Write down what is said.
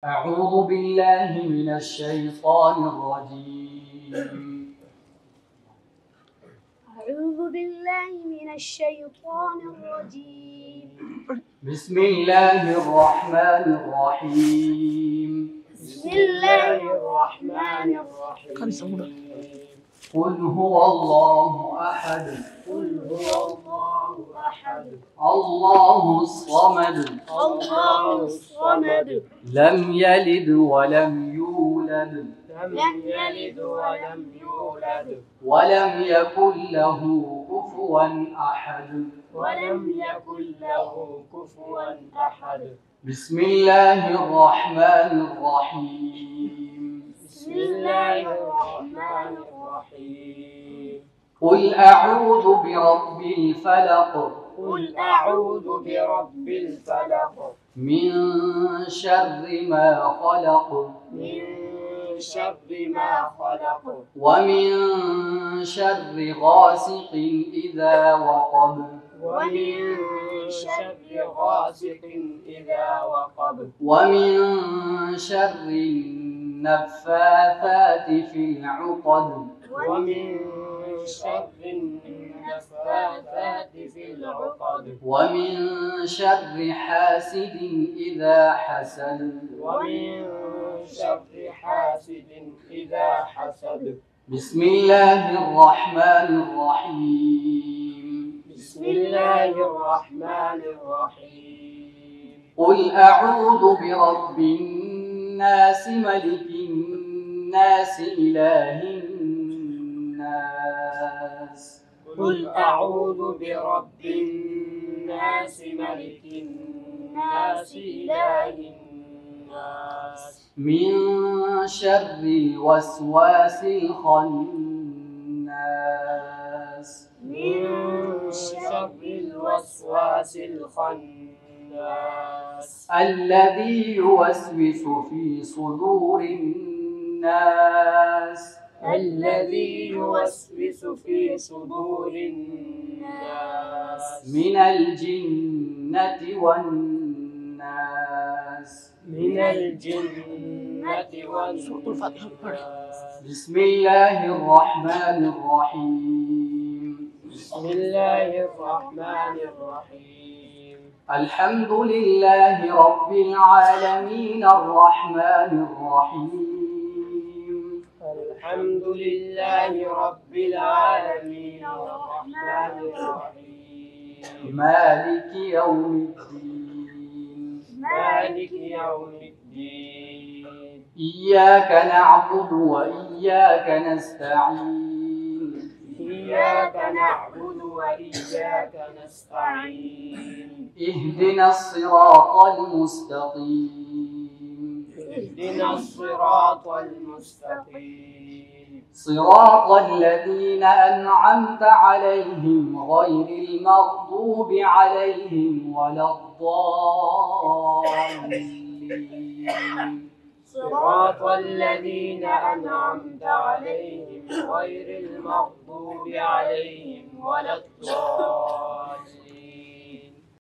أعوذ بالله من الشيطان الرجيم. أعوذ بالله من الشيطان الرجيم. بسم الله الرحمن الرحيم. بسم الله الرحمن الرحيم. قل هو الله أحد. قل هو الله أحد. الله الصمد. الله الصمد. لم يلد ولم يولد. لم يلد ولم يولد. ولم يكن له كفوا أحد. ولم يكن له كفوا أحد. بسم الله الرحمن الرحيم. بسم الله الرحمن الرحيم. قل أعوذ برب الفلق. قل أعوذ برب الفلق. من شر ما خلق. من شر ما خلق. ومن شر غاسق إذا وقب. ومن شر غاسق إذا وقب. ومن شر النفاثات في العقد. ومن شر النفاثات في العقد. ومن شر حاسد إذا حسد. ومن شر حاسد إذا حسد. بسم الله الرحمن الرحيم. بسم الله الرحمن الرحيم. قل أعوذ برب الناس ملك الناس إله الناس. قل أعوذ برب الناس ملك الناس إله الناس. من شر الوسواس الخناس. من شر الوسواس الخناس. الذي يوسوس في صدور الناس. الذي يوسوس في صدور الناس. من الجنة والناس. من الجنة والناس. بسم الله الرحمن الرحيم. بسم الله الرحمن الرحيم. الحمد لله رب العالمين الرحمن الرحيم. الحمد لله رب العالمين الرحمن الرحيم. مالك يوم الدين. مالك يوم الدين. إياك نعبد وإياك نستعين. إياك نعبد وإياك نستعين. اهدنا الصراط المستقيم. اهدنا الصراط المستقيم. صراط الذين أنعمت عليهم غير المغضوب عليهم ولا الضالين. صراط الذين أنعمت عليهم غير المغضوب عليهم ولا الضالين.